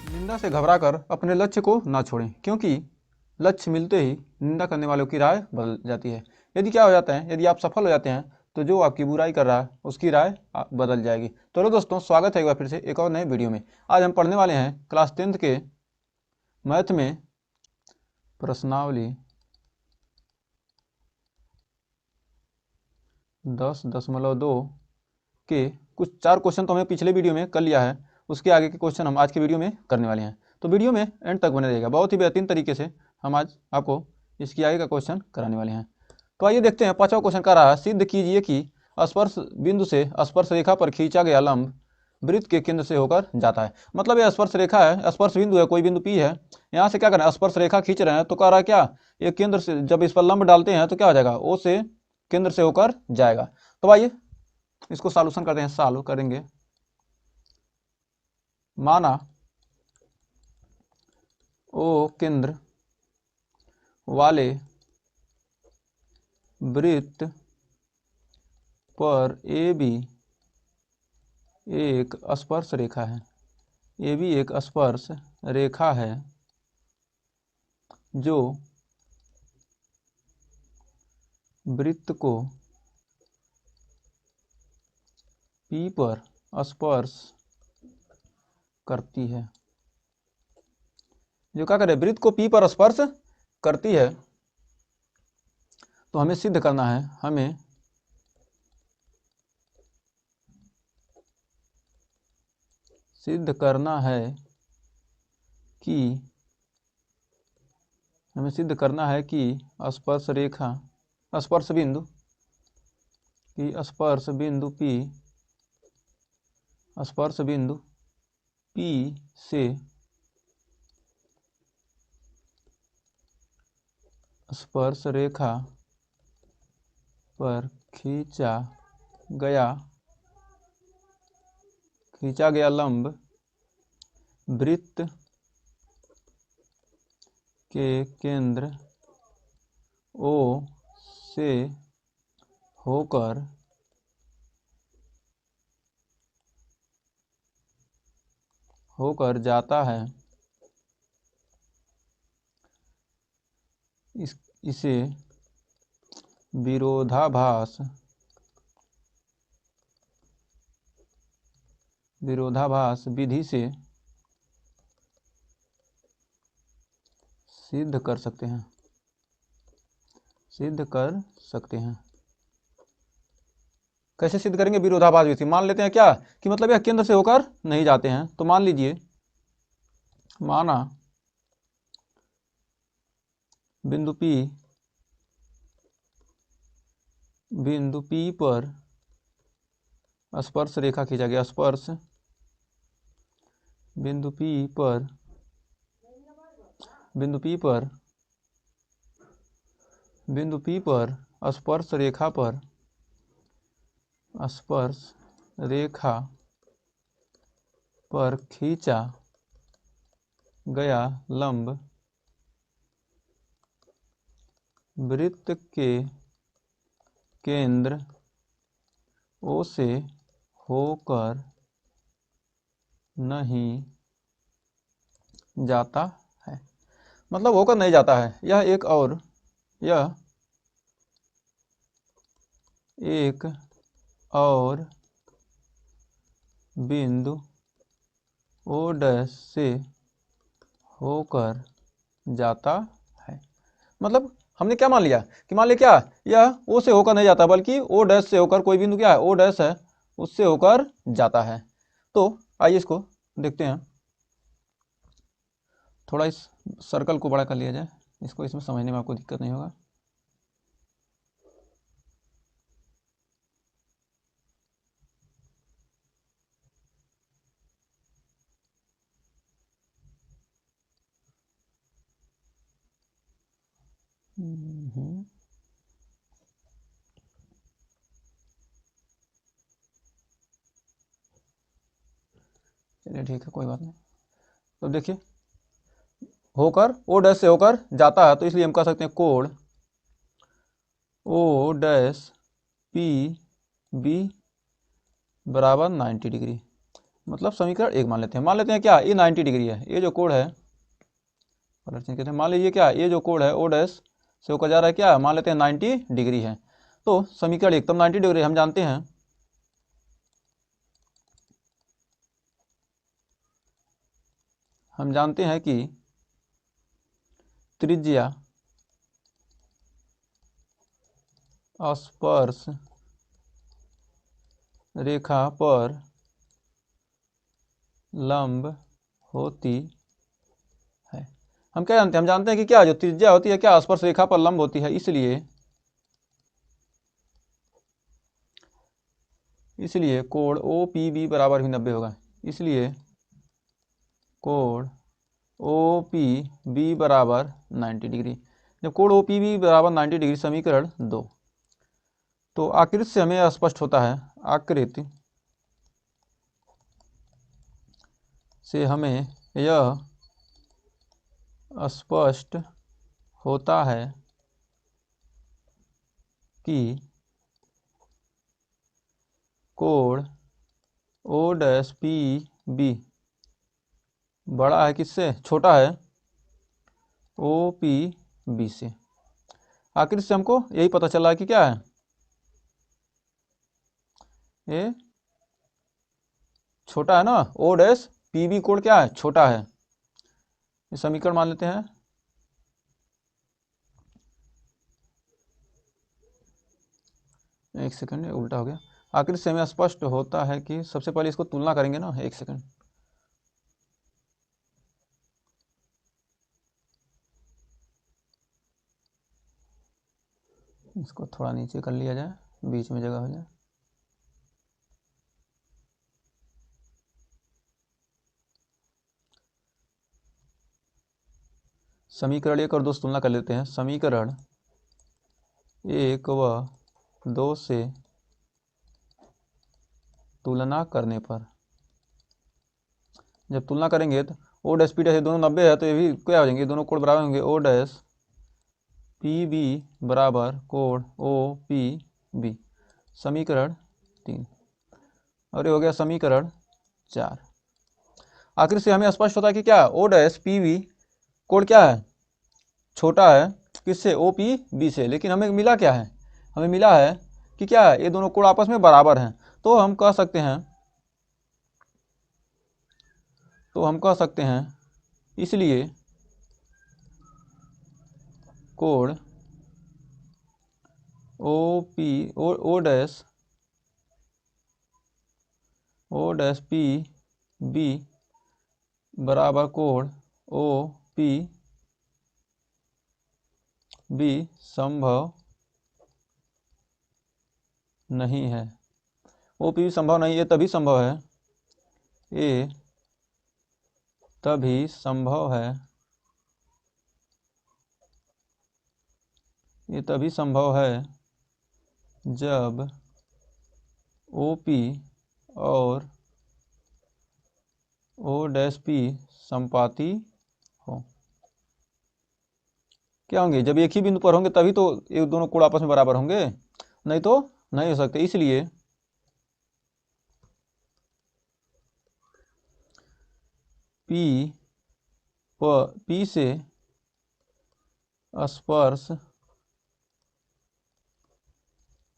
निंदा से घबराकर अपने लक्ष्य को ना छोड़ें, क्योंकि लक्ष्य मिलते ही निंदा करने वालों की राय बदल जाती है। यदि क्या हो जाता है, यदि आप सफल हो जाते हैं तो जो आपकी बुराई कर रहा है उसकी राय बदल जाएगी। तो हेलो दोस्तों, स्वागत है एक बार फिर से एक और नए वीडियो में। आज हम पढ़ने वाले हैं क्लास 10th के मैथ में प्रश्नावली 10.2 के कुछ 4 क्वेश्चन तो हमने पिछले वीडियो में कर लिया है, उसके आगे के क्वेश्चन हम आज के वीडियो में करने वाले हैं। तो वीडियो में एंड तक बने रहेगा, बहुत ही बेहतरीन तरीके से हम आज आपको इसके आगे का क्वेश्चन कराने वाले हैं। तो आइए देखते हैं। 5वां क्वेश्चन का रहा है, सिद्ध कीजिए कि स्पर्श बिंदु से स्पर्श रेखा पर खींचा गया लंब वृत्त के केंद्र से होकर जाता है। मतलब ये स्पर्श रेखा है, स्पर्श बिंदु है, कोई बिंदु P है, यहाँ से क्या करना है, स्पर्श रेखा खींच रहे हैं तो कह रहा है क्या, ये केंद्र से जब इस पर लंब डालते हैं तो क्या हो जाएगा, O से केंद्र से होकर जाएगा। तो आइए इसको सॉल्यूशन करते हैं, सॉल्व करेंगे। माना O केंद्र वाले वृत्त पर AB एक स्पर्श रेखा है, AB एक स्पर्श रेखा है जो वृत्त को P पर स्पर्श करती है। जो क्या करे, वृत्त को P पर स्पर्श करती है। तो हमें सिद्ध करना है, हमें सिद्ध करना है कि स्पर्श रेखा स्पर्श बिंदु P से स्पर्श रेखा पर खींचा गया लंब वृत्त के केंद्र O से होकर जाता है। इसे विरोधाभास विधि से सिद्ध कर सकते हैं। कैसे सिद्ध करेंगे, विरोधाभास विधि। मान लेते हैं क्या कि मतलब यह केंद्र से होकर नहीं जाते हैं, तो मान लीजिए, माना बिंदु P पर स्पर्श रेखा खींचा गया, स्पर्श बिंदु P पर स्पर्श रेखा पर खींचा गया लंब वृत्त के केंद्र O से होकर नहीं जाता है। मतलब होकर नहीं जाता है, यह एक और बिंदु O' से होकर जाता है। मतलब हमने क्या मान लिया कि मान लिया क्या, यह O से होकर नहीं जाता बल्कि O' से होकर, कोई बिंदु क्या है, O' है, उससे होकर जाता है। तो आइए इसको देखते हैं। थोड़ा इस सर्कल को बड़ा कर लिया जाए, इसको इसमें समझने में आपको दिक्कत नहीं होगा। चलिए ठीक है, कोई बात नहीं। तो देखिए, होकर O' से होकर जाता है, तो इसलिए हम कह सकते हैं कोण O' PB बराबर 90 डिग्री। मतलब समीकरण 1 मान लेते हैं। मान लेते हैं क्या, ये 90 डिग्री है, ये जो कोण है, कहते हैं मान लीजिए क्या, ये जो कोण है ओ डैश से होकर जा रहा है क्या, मान लेते हैं 90 डिग्री है। तो समीकरण 1 तब 90 डिग्री हम जानते हैं, कि त्रिज्या स्पर्श रेखा पर लंब होती है। हम क्या जानते हैं, हम जानते हैं कि क्या जो त्रिज्या होती है क्या स्पर्श रेखा पर लंब होती है, इसलिए कोण ओ पी बी बराबर भी 90 होगा। इसलिए कोण ओ पी बी बराबर 90 डिग्री। जब कोण ओ पी बी बराबर 90 डिग्री, समीकरण 2। तो आकृति से हमें स्पष्ट होता है, आकृति से हमें यह स्पष्ट होता है कि कोण ओ डैश पी बी बड़ा है किससे, छोटा है ओ पी बी से। आखिर से हमको यही पता चला है कि क्या है, ये छोटा है ना, ओ डैश पी बी कोण क्या है, छोटा है। ये समीकरण मान लेते हैं। एक सेकंड, उल्टा हो गया। आखिर से हमें स्पष्ट होता है कि, सबसे पहले इसको तुलना करेंगे ना, एक सेकंड, इसको थोड़ा नीचे कर लिया जाए, बीच में जगह हो जाए। समीकरण 1 और 2 से तुलना कर लेते हैं। समीकरण 1 व 2 से तुलना करने पर, जब तुलना करेंगे तो ओ डैश पी डैश, ये दोनों 90 है तो ये भी क्या हो जाएंगे, दोनों कोण बराबर होंगे। ओ डैश पी बी बराबर कोण ओ पी बी, समीकरण 3। और ये हो गया समीकरण 4। आखिर से हमें स्पष्ट होता है कि क्या, ओ डैश पी बी कोण क्या है, छोटा है किससे, ओ पी बी से। लेकिन हमें मिला क्या है, हमें मिला है कि क्या है, ये दोनों कोण आपस में बराबर हैं। तो हम कह सकते हैं, इसलिए कोण O P O dash P B बराबर कोण ओ पी बी संभव नहीं है। ओ पी संभव नहीं, ये तभी संभव है, ये तभी संभव है, ये तभी संभव है जब ओ पी और ओ डैश पी संपाती हो। क्या होंगे, जब एक ही बिंदु पर होंगे तभी तो ये दोनों कोण आपस में बराबर होंगे, नहीं तो नहीं हो सकते। इसलिए पी से स्पर्श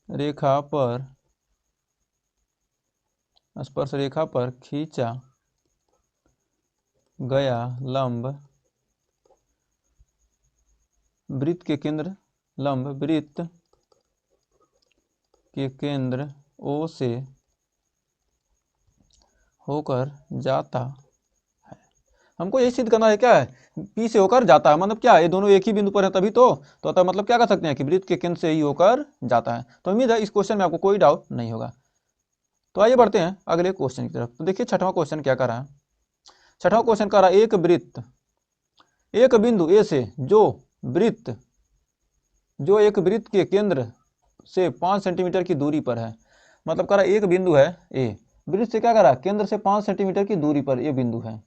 रेखा पर खींचा गया लंब वृत्त के केंद्र ओ से होकर जाता है। हमको यही सिद्ध करना है, क्या है, पी से होकर जाता है, मतलब क्या, ये दोनों एक ही बिंदु पर है तभी तो अतः मतलब क्या कर सकते हैं कि वृत्त के केंद्र से ही होकर जाता है। तो उम्मीद है इस क्वेश्चन में आपको कोई डाउट नहीं होगा। तो आइए बढ़ते हैं अगले क्वेश्चन की तरफ। तो देखिए छठवां क्वेश्चन क्या कर रहा है। छठवां क्वेश्चन कर रहा है, एक बिंदु ए से जो एक वृत्त के केंद्र से 5 सेंटीमीटर की दूरी पर है। मतलब कह रहा है एक बिंदु है ए, वृत्त से क्या कर रहा है, केंद्र से 5 सेंटीमीटर की दूरी पर ये बिंदु है।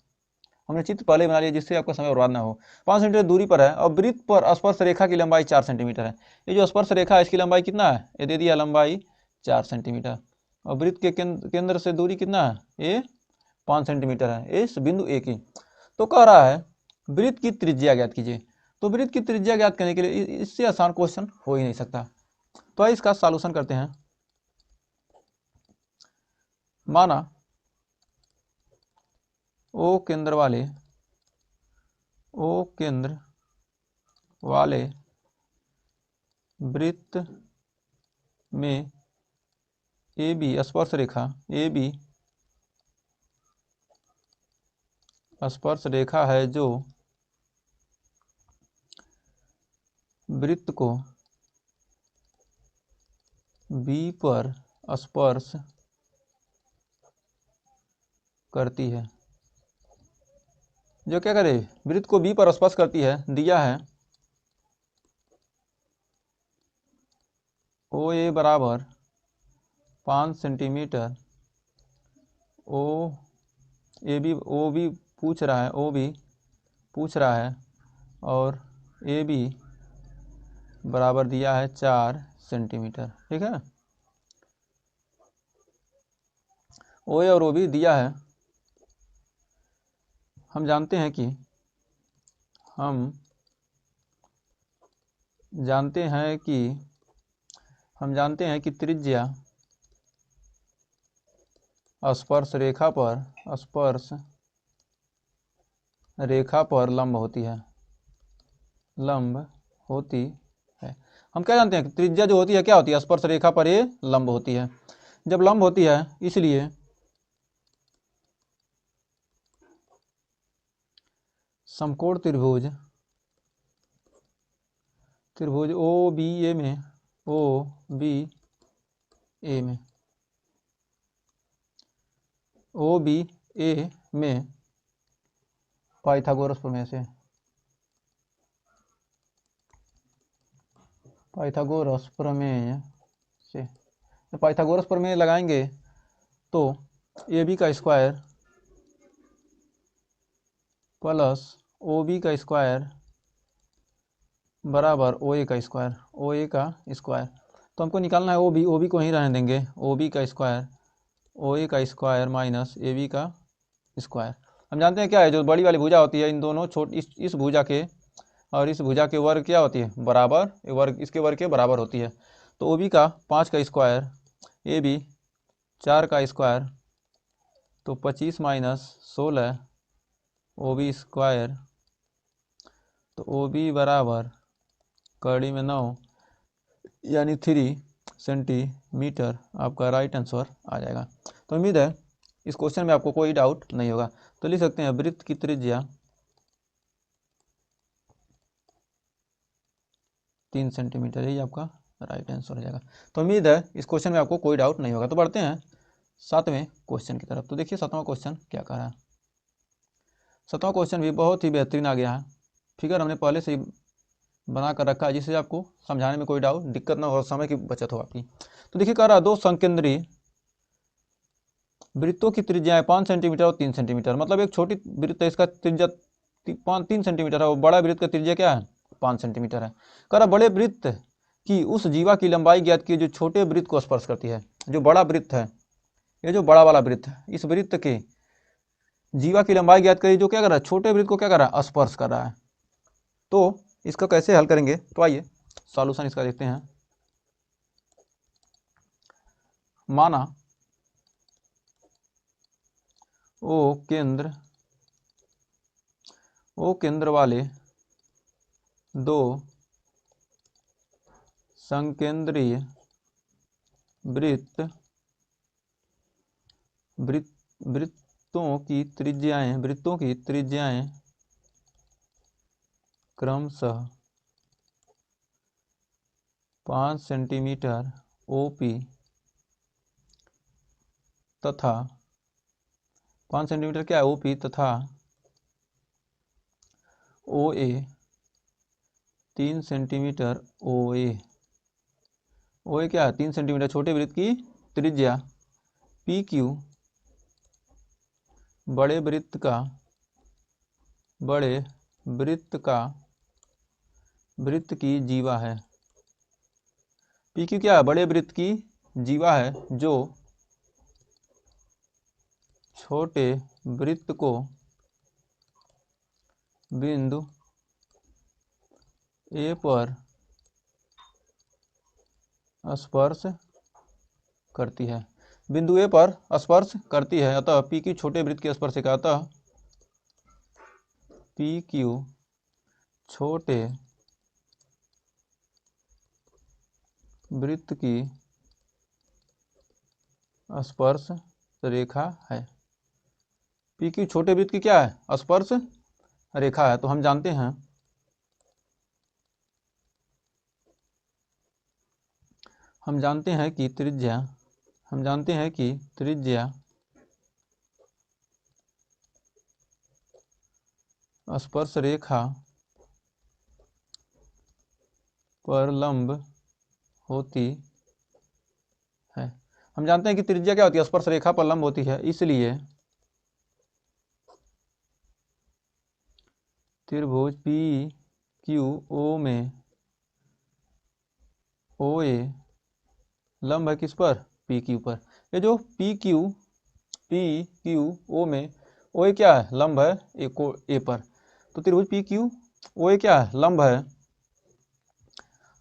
हमने चित्र पहले बना लिया जिससे आपका समय बर्बाद ना हो। 5 सेंटीमीटर दूरी पर है और वृत्त पर स्पर्श रेखा की लंबाई 4 सेंटीमीटर है। ये जो स्पर्श रेखा है इसकी लंबाई कितना है, ये दे दिया लंबाई 4 सेंटीमीटर, और वृत्त के केंद्र से दूरी कितना है, ये 5 सेंटीमीटर है इस बिंदु ए की। तो कह रहा है वृत्त की त्रिज्या ज्ञात कीजिए। तो वृत्त की त्रिज्या ज्ञात करने के लिए इससे आसान क्वेश्चन हो ही नहीं सकता। तो इसका सॉल्यूशन करते हैं। माना ओ केंद्र वाले वृत्त में ए बी स्पर्श रेखा है जो वृत्त को बी पर स्पर्श करती है। जो क्या करे, वृत्त को बी पर स्पर्श करती है। दिया है ओ ए बराबर 5 सेंटीमीटर, ओ बी पूछ रहा है और ए बी बराबर दिया है 4 सेंटीमीटर। ठीक है, ओ ए और ओ बी दिया है। हम जानते हैं कि त्रिज्या स्पर्श रेखा पर लंब होती है। हम क्या जानते हैं कि त्रिज्या जो होती है क्या होती है, स्पर्श रेखा पर ये लंब होती है। जब लंब होती है इसलिए समकोण त्रिभुज ओ बी ए में पाइथागोरस प्रमेय से पाइथागोरस प्रमेय लगाएंगे तो ए बी का स्क्वायर प्लस ओ बी का स्क्वायर बराबर ओ ए का स्क्वायर। तो हमको निकालना है ओ बी को वहीं रहने देंगे। ओ ए का स्क्वायर माइनस ए बी का स्क्वायर। हम जानते हैं क्या है, जो बड़ी वाली भुजा होती है इन दोनों इस भुजा के और इस भुजा के वर्ग क्या होती है, बराबर। इसके वर्ग के बराबर होती है। तो ओ बी का 5 का स्क्वायर, ए बी 4 का स्क्वायर, तो 25 माइनस 16 ओ बी स्क्वायर। तो ओ बी बराबर कड़ी में 9 यानी 3 सेंटीमीटर आपका राइट आंसर आ जाएगा। तो उम्मीद है इस क्वेश्चन में आपको कोई डाउट नहीं होगा। तो लिख सकते हैं वृत्त की त्रिज्या 3 सेंटीमीटर, यही आपका राइट आंसर हो जाएगा। तो उम्मीद है इस क्वेश्चन में आपको कोई डाउट नहीं होगा। तो बढ़ते हैं 7वें क्वेश्चन की तरफ। तो देखिए 7वां क्वेश्चन क्या कह रहा है। 7वां क्वेश्चन भी बहुत ही बेहतरीन आ गया है। फिगर हमने पहले से ही बना कर रखा है जिससे आपको समझाने में कोई दिक्कत ना हो और समय की बचत हो आपकी। तो देखिए कह रहा है 2 संकेंद्रीय वृत्तों की त्रिज्याएं 5 सेंटीमीटर और 3 सेंटीमीटर। मतलब एक छोटी वृत्त है, इसका त्रिज्या 3 सेंटीमीटर है और बड़ा वृत्त का त्रिज्या क्या है, 5 सेंटीमीटर है। कह रहा बड़े वृत्त की उस जीवा की लंबाई ज्ञात की जो छोटे वृत्त को स्पर्श करती है। जो बड़ा वृत्त है, ये जो बड़ा वाला वृत्त है, इस वृत्त के जीवा की लंबाई ज्ञात करिए जो क्या कर रहा है, छोटे वृत्त को क्या कर रहा है, स्पर्श कर रहा है। तो इसका कैसे हल करेंगे, तो आइए सॉल्यूशन इसका देखते हैं। माना ओ केंद्र वाले 2 संकेंद्रीय वृत्तों की त्रिज्याएं क्रमशः 5 सेंटीमीटर OP तथा 5 सेंटीमीटर क्या है OP तथा OA 3 सेंटीमीटर OA क्या है, 3 सेंटीमीटर छोटे वृत्त की त्रिज्या PQ बड़े वृत्त की जीवा है। PQ क्या है, बड़े वृत्त की जीवा है जो छोटे वृत्त को बिंदु ए पर स्पर्श करती है, बिंदु ए पर स्पर्श करती है, अतः पी क्यू छोटे वृत्त की स्पर्शिका, अतः पी क्यू छोटे वृत्त की स्पर्श रेखा है। पी क्यू छोटे वृत्त की क्या है? स्पर्श रेखा है। तो हम जानते हैं कि त्रिज्या स्पर्श रेखा पर लंब होती है। हम जानते हैं कि त्रिज्या क्या होती है? स्पर्श रेखा पर लंब होती है, इसलिए त्रिभुज पी क्यू ओ में ओ ए लंब है किस पर? पी क्यू पर। ये जो पी क्यू ओ में ओ ए क्या है? लंब है ए पर। तो त्रिभुज पी क्यू ओ ए क्या है? लंब है।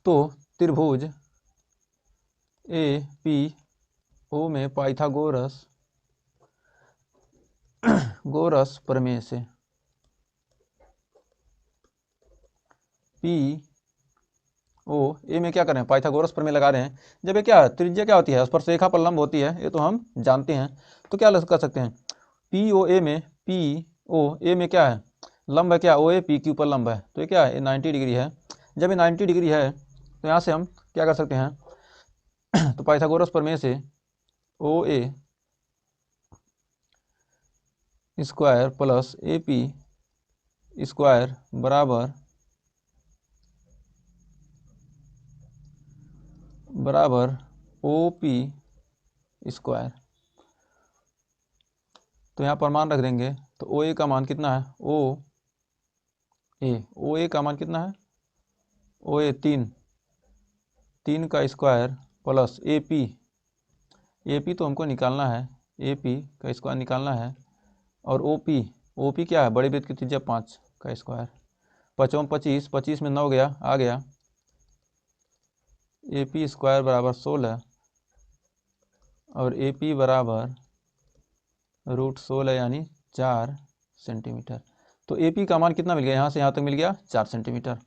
तो त्रिभुज ए पी ओ में पाइथागोरस प्रमेय से पी ओ ए में क्या कर रहे हैं? पाइथागोरस प्रमेय लगा रहे हैं। जब ये क्या है? त्रिज्या क्या होती है? स्पर्श रेखा पर लंब होती है, ये तो हम जानते हैं। तो क्या कर सकते हैं? पी ओ ए में क्या है? लंब है क्या? ओ ए पी क्यू पर लंब है, तो ये क्या है? 90 डिग्री है। जब ये 90 डिग्री है तो यहाँ से हम क्या कर सकते हैं? तो पाइथागोरस प्रमेय से O A square plus A P square बराबर ओ पी स्क्वायर। तो यहाँ पर मान रख देंगे। तो ओ ए का मान कितना है? ओ ए का मान कितना है? ओ ए 3 का स्क्वायर प्लस ए पी तो हमको निकालना है, ए पी का स्क्वायर निकालना है। और ओ पी क्या है? बड़े वृत्त की त्रिज्या 5 का स्क्वायर। 5 25 में 9 गया, आ गया ए पी स्क्वायर बराबर 16 और ए पी बराबर √16 यानी 4 सेंटीमीटर। तो ए पी का मान कितना मिल गया? यहाँ से यहाँ तक मिल गया 4 सेंटीमीटर।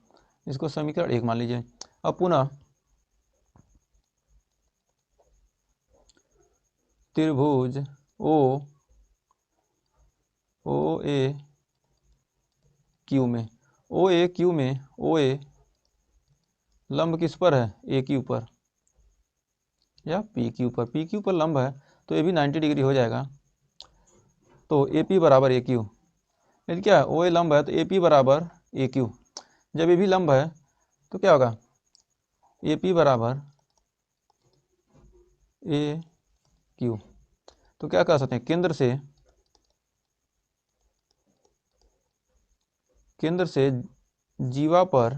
इसको समीकरण 1 मान लीजिए। अब पुनः त्रिभुज ओ ए क्यू में ओ ए लंब किस पर है? ए क्यू पर या पी क्यू पर? पी क्यू पर लंब है, तो ये भी 90 डिग्री हो जाएगा। तो ए पी बराबर ए क्यू, यदि क्या है? ओ ए लंब है तो ए पी बराबर ए क्यू। जब ये भी लंब है तो क्या होगा? ए पी बराबर ए क्यू। तो क्या कह सकते हैं? केंद्र से जीवा पर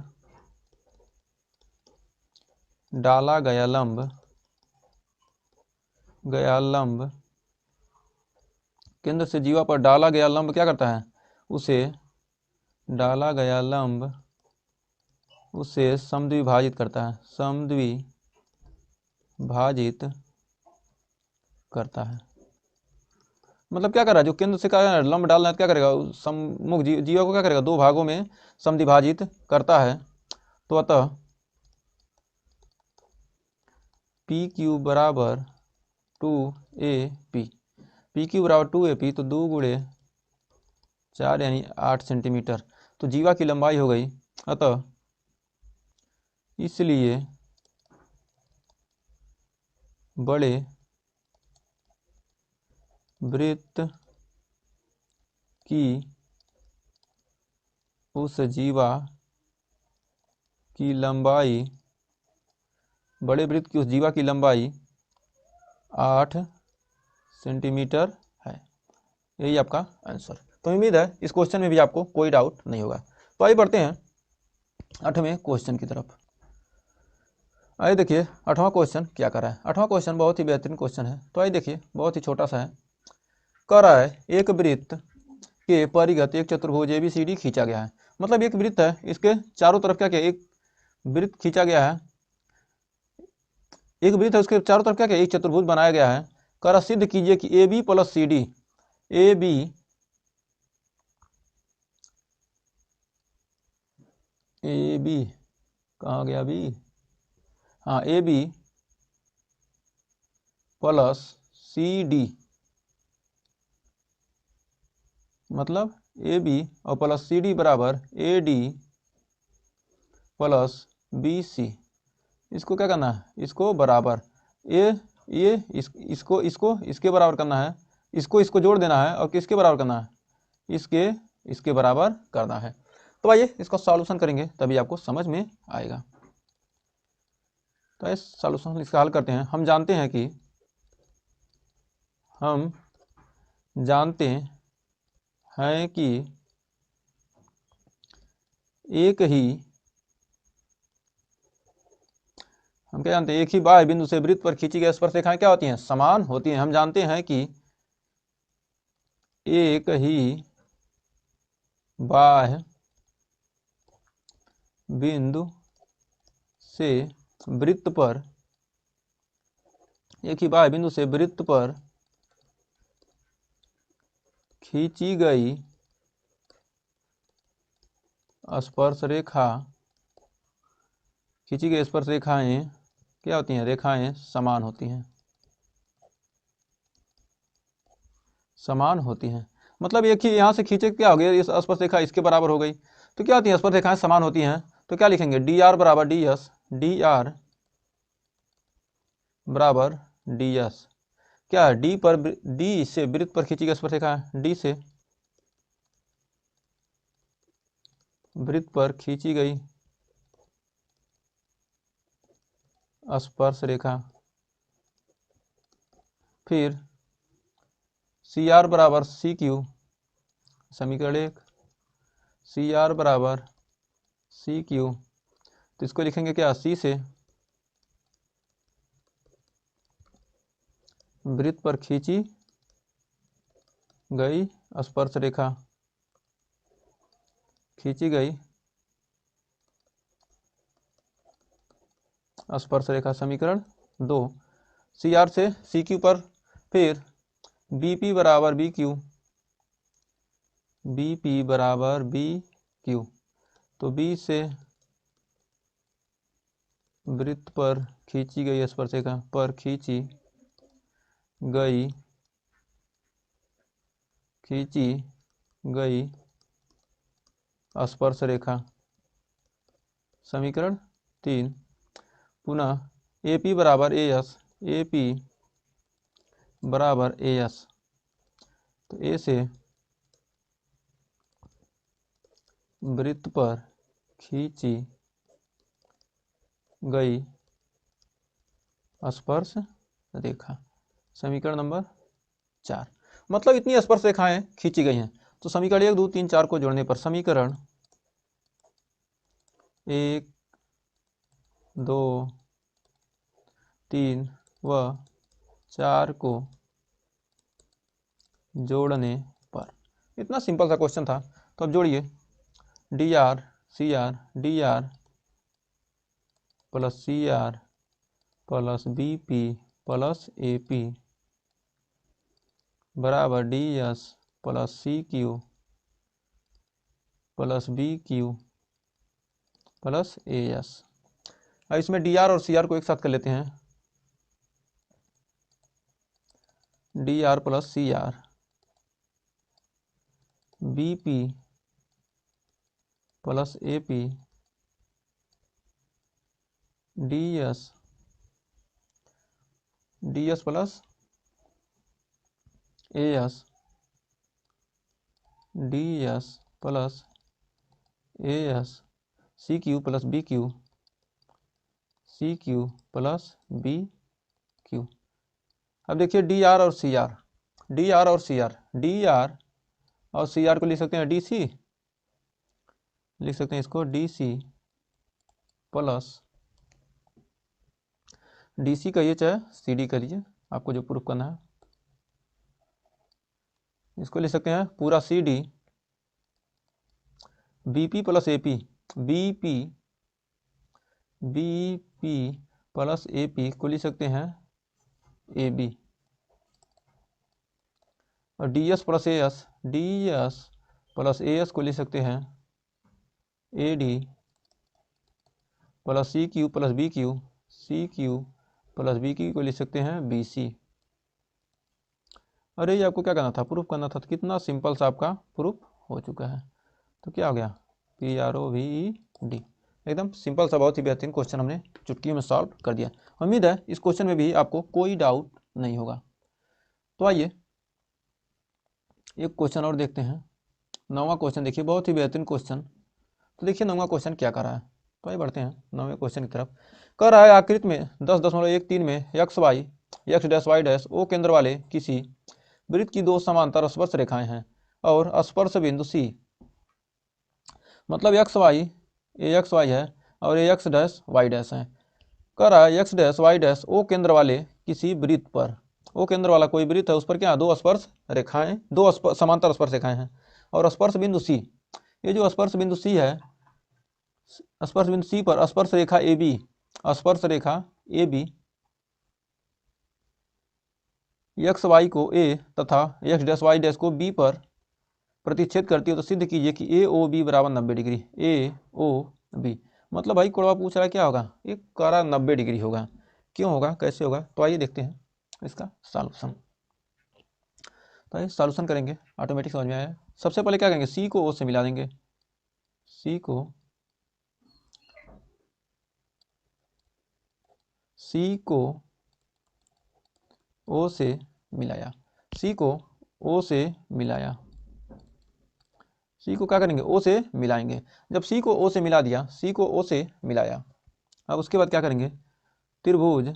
डाला गया लंब केंद्र से जीवा पर डाला गया लंब क्या करता है? उसे डाला गया लंब उसे समद्विभाजित करता है, मतलब क्या कर रहा है? जो केंद्र से क्या लंब डालना है तो क्या करेगा? सम्मुख जीवा को क्या करेगा? 2 भागों में समद्विभाजित करता है। तो अतः पी क्यू बराबर 2AP, पी क्यू बराबर 2AP, तो 2 × 4 यानी 8 सेंटीमीटर। तो जीवा की लंबाई हो गई। अतः इसलिए बड़े वृत्त की उस जीवा की लंबाई 8 सेंटीमीटर है। यही आपका आंसर। तो उम्मीद है इस क्वेश्चन में भी आपको कोई डाउट नहीं होगा। तो आइए बढ़ते हैं 8वें क्वेश्चन की तरफ। आइए देखिए 8वां क्वेश्चन क्या कर रहा है। 8वां क्वेश्चन बहुत ही बेहतरीन क्वेश्चन है। तो आइए देखिए, बहुत ही छोटा सा है। कह रहा है एक वृत्त के परिघत एक चतुर्भुज ABCD खींचा गया है। मतलब एक वृत्त है, इसके चारों तरफ क्या क्या एक वृत्त खींचा गया है, एक वृत्त है उसके चारों तरफ क्या क्या एक चतुर्भुज बनाया गया है। कह रहा सिद्ध कीजिए कि AB प्लस CD, AB कहाँ गया अभी, हाँ AB प्लस CD, मतलब AB और प्लस CD बराबर AD प्लस BC। इसको क्या करना है, इसको बराबर इसको इसके बराबर करना है, इसको जोड़ देना है और किसके बराबर करना है, इसके बराबर करना है। तो आइए इसका सॉल्यूशन करेंगे तभी आपको समझ में आएगा। तो इस सॉल्यूशन इसका हल करते हैं। हम जानते हैं कि एक ही बाह्य बिंदु से वृत्त पर खींची गई स्पर्शरेखाएं क्या होती हैं, समान होती हैं। हम जानते हैं कि एक ही बाह्य बिंदु से वृत्त पर खींची गई स्पर्शरेखाएं क्या होती हैं, रेखाएं समान होती हैं, मतलब एक ही यहाँ से खींचे क्या हो गया, इस स्पर्शरेखा इसके बराबर हो गई, तो क्या होती है स्पर्शरेखाएं समान होती हैं। तो क्या लिखेंगे, dr बराबर ds, क्या डी से वृत्त पर खींची गई स्पर्शरेखा है, डी से वृत्त पर खींची गई स्पर्शरेखा, फिर CR बराबर CQ, समीकरण 1 CR बराबर CQ, तो इसको लिखेंगे क्या, C से वृत्त पर खींची गई स्पर्शरेखा, समीकरण 2 CR से CQ पर, फिर BP बराबर BQ, तो B से वृत्त पर खींची गई स्पर्शरेखा खींची गई स्पर्शरेखा, समीकरण 3 पुनः AP बराबर AS, तो A से वृत्त पर खींची गई स्पर्श रेखा, समीकरण नंबर 4। मतलब इतनी स्पर्श रेखाएं खींची गई हैं। तो समीकरण 1 2 3 4 को जोड़ने पर समीकरण 1 2 3 व 4 को जोड़ने पर, इतना सिंपल सा क्वेश्चन था। तो अब जोड़िए dr plus CR plus BP plus AP बराबर DS plus CQ plus BQ plus AS। अब इसमें DR और CR को एक साथ कर लेते हैं, DR plus CR, BP plus AP, DS plus AS, DS plus AS, CQ plus BQ, CQ plus BQ। अब देखिए DR और CR, DR और CR को लिख सकते हैं DC, लिख सकते हैं इसको DC प्लस DC कहिए चाहे CD करिए, आपको जो प्रूफ करना है, इसको लिख सकते हैं पूरा C D B P plus A P, B P plus A P को लिख सकते हैं ए बी, और D S plus A S, D S plus A S को लिख सकते हैं A D plus C Q plus B Q, C Q plus B Q को लिख सकते हैं बी सी। अरे ये आपको क्या करना था, प्रूफ करना था, तो कितना सिंपल सा आपका प्रूफ हो चुका है। तो क्या हो गया, P R O V E D, एकदम सिंपल सा बहुत ही बेहतरीन क्वेश्चन हमने चुटकियों में सॉल्व कर दिया। उम्मीद है इस क्वेश्चन में भी आपको कोई डाउट नहीं होगा। तो आइए एक क्वेश्चन और देखते हैं, 9वां क्वेश्चन देखिए, बहुत ही बेहतरीन क्वेश्चन। तो देखिए 9वां क्वेश्चन क्या कर रहा है, तो आइए बढ़ते हैं 9वें क्वेश्चन की तरफ। कर रहा है आकृति में 10.13 में X Y X dash Y dash O केंद्र वाले किसी वृत्त की दो समांतर स्पर्श रेखाएं हैं और स्पर्श बिंदु सी, मतलब X Y A X Y है और A X dash Y dash है। कह रहा है X dash Y dash O केंद्र वाले किसी वृत्त पर, ओ केंद्र वाला कोई वृत्त है, उस पर क्या दो स्पर्श रेखाएं, दो समांतर स्पर्श रेखाएं हैं और स्पर्श बिंदु सी, ये जो स्पर्श बिंदु सी है, स्पर्श बिंदु सी पर स्पर्श रेखा ए बी, स्पर्श रेखा ए बी एक्स वाई को ए तथा एक्स डैश वाई डैश को बी पर प्रतिच्छेद करती है, तो सिद्ध कीजिए कि ए ओ बी बराबर 90 डिग्री, ए ओ बी। मतलब भाई कोड़वा पूछ रहा है क्या होगा, एक करा 90 डिग्री होगा, क्यों होगा, कैसे होगा, तो आइए देखते हैं इसका सॉल्यूशन। तो आइए सॉल्यूशन करेंगे, ऑटोमेटिक समझ में आया। सबसे पहले क्या करेंगे, सी को ओ से मिला देंगे, सी को ओ से मिलाया, सी को ओ से मिलाया, सी को क्या करेंगे ओ से मिलाएंगे। जब सी को ओ से मिला दिया, सी को ओ से मिलाया, अब उसके बाद क्या करेंगे, त्रिभुज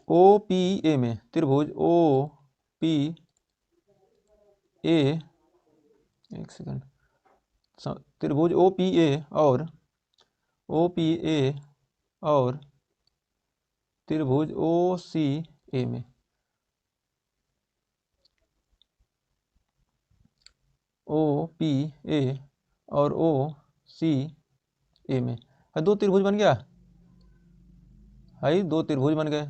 ओ पी ए में, त्रिभुज ओ पी ए, एक सेकंड, त्रिभुज ओ पी ए और ओ पी ए और त्रिभुज ओ सी ए में, ओ पी ए और ओ सी ए में, दो त्रिभुज बन गया है, दो त्रिभुज बन गए,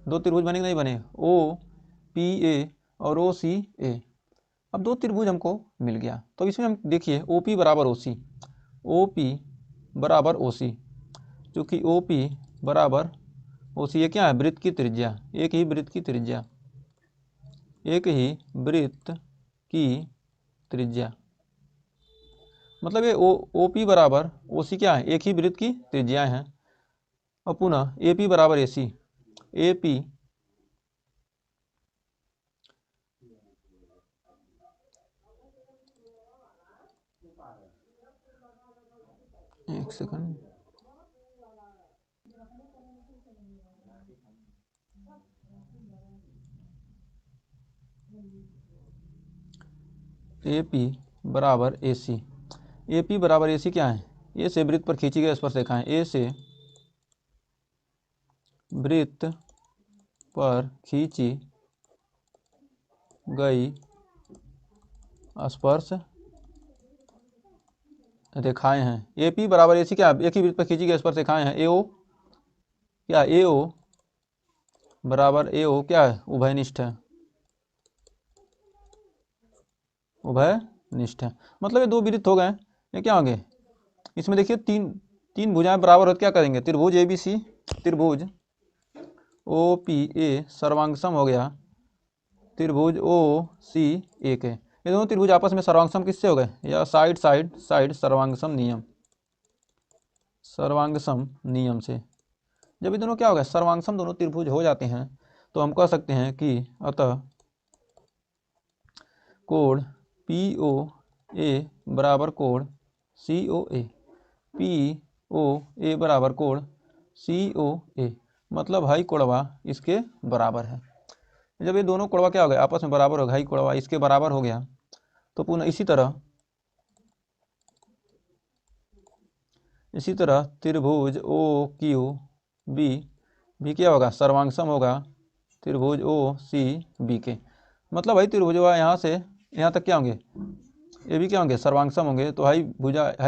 दो त्रिभुज बने नहीं बने, ओ पी ए और ओ सी ए। अब दो त्रिभुज हमको मिल गया, तो इसमें हम देखिए ओ पी बराबर ओ सी, ओ पी बराबर ओ सी, क्योंकि ओ पी बराबर ओ सी, ये क्या है, वृत्त की त्रिज्या, एक ही वृत्त की त्रिज्या, एक ही वृत्त की त्रिज्या, मतलब ये ओ पी बराबर ओ सी क्या है, एक ही वृत्त की त्रिज्याएं हैं। और पुनः ए पी बराबर ए सी, ए पी एक सेकंड, ए पी बराबर ए सी, ए पी बराबर ए सी क्या है, ए से वृत्त पर खींची गई स्पर्श रेखाएं, ए से वृत्त पर खींची गई स्पर्श रेखाएं हैं। ए पी बराबर ए सी क्या, एक ही वृत्त पर खींची गई स्पर्श रेखाएं हैं। ए ओ क्या, ए ओ बराबर ए ओ क्या है, उभयनिष्ठ है, उभयनिष्ठ है, मतलब ये दो वृत्त हो गए, ये क्या होंगे, इसमें देखिए तीन भुजाएं बराबर हो, क्या करेंगे, त्रिभुज ए बी सी, त्रिभुज ओ पी ए सर्वांगसम हो गया त्रिभुज ओ सी ए के, ये दोनों त्रिभुज आपस में सर्वांगसम किससे हो गए, या साइड साइड साइड सर्वांगसम नियम, सर्वांगसम नियम से। जब ये दोनों क्या हो गए, सर्वांगसम दोनों त्रिभुज हो जाते हैं, तो हम कह सकते हैं कि अतः कोण पी ओ ए बराबर कोण सी ओ ए, पी ओ ए बराबर कोण सी ओ ए, मतलब हाई कोणवा इसके बराबर है। जब ये दोनों कोणवा क्या हो गए, आपस में बराबर हो गए, हाई कोणवा इसके बराबर हो गया, तो पुनः इसी तरह त्रिभुज ओ क्यू बी भी क्या होगा, सर्वांगसम होगा त्रिभुज ओ सी बी के। मतलब भाई त्रिभुज यहाँ से यहाँ तक क्या होंगे, ये भी क्या होंगे, सर्वांगसम होंगे। तो हाई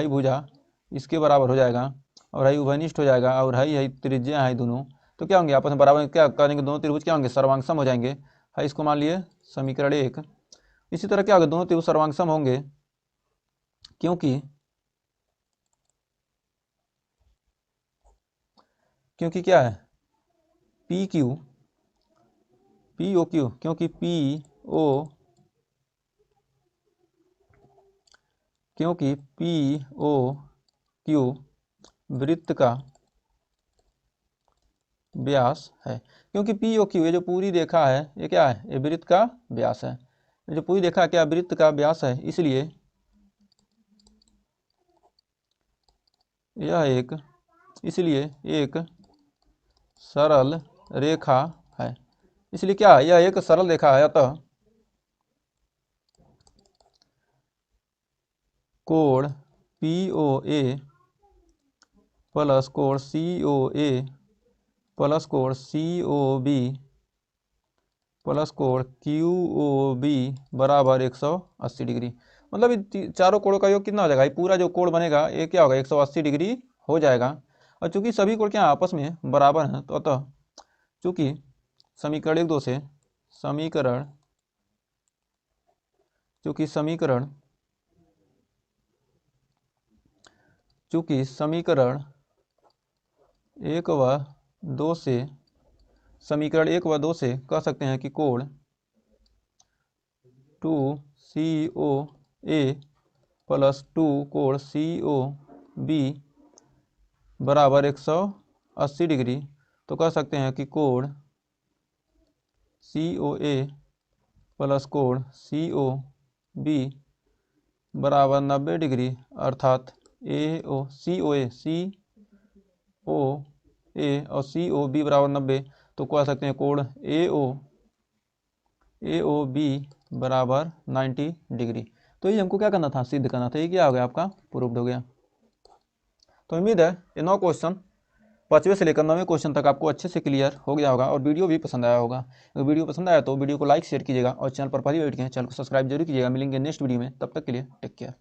भुजा इसके बराबर हो जाएगा और हाई उभयनिष्ठ हो जाएगा और हाई त्रिज्या हाई दोनों तो क्या होंगे आपस में बराबर, क्या करेंगे, दोनों त्रिभुज क्या होंगे, सर्वांगसम हो जाएंगे। हाई इसको मान लिए समीकरण 1। इसी तरह क्या होगा, दोनों त्रिभुज सर्वांगसम होंगे क्योंकि क्या है, P Q P O Q, क्योंकि पी ओ क्यू वृत्त का व्यास है। क्योंकि पी ओ क्यू ये जो पूरी रेखा है ये क्या है, ये वृत्त का व्यास है। ये जो पूरी रेखा क्या वृत्त का व्यास है, इसलिए यह एक सरल रेखा है। इसलिए क्या है, यह एक सरल रेखा है। अतः कोण पी ओ ए प्लस कोण सी ओ ए प्लस कोण सी ओ बी प्लस कोण क्यू ओ बी बराबर 180 डिग्री। मतलब इन चारों कोणों का योग कितना हो जाएगा, ये पूरा जो कोण बनेगा ये क्या होगा, 180 डिग्री हो जाएगा। और चूंकि सभी कोण क्या आपस में बराबर हैं, तो अतः चूंकि समीकरण 1 2 से समीकरण चूंकि समीकरण 1 व 2 से समीकरण 1 व 2 से कह सकते हैं कि कोण 2COA प्लस 2 कोण COB बराबर 180 डिग्री। तो कह सकते हैं कि कोण COA प्लस कोण COB बराबर 90 डिग्री, अर्थात COA और COB बराबर 90। तो कह सकते हैं कोण AOB बराबर 90 डिग्री। तो ये हमको क्या करना था, सिद्ध करना था। ये क्या हो गया, आपका प्रूव्ड हो गया। तो उम्मीद है ये 9 क्वेश्चन 5वें से लेकर 9वें क्वेश्चन तक आपको अच्छे से क्लियर हो गया होगा और वीडियो भी पसंद आया होगा। अगर वीडियो पसंद आया तो वीडियो को लाइक शेयर कीजिएगा और चैनल पर पहली बार बैठ गए चैनल को सब्सक्राइब जरूर कीजिएगा। मिलेंगे नेक्स्ट वीडियो में, तब तक के लिए टेक केयर।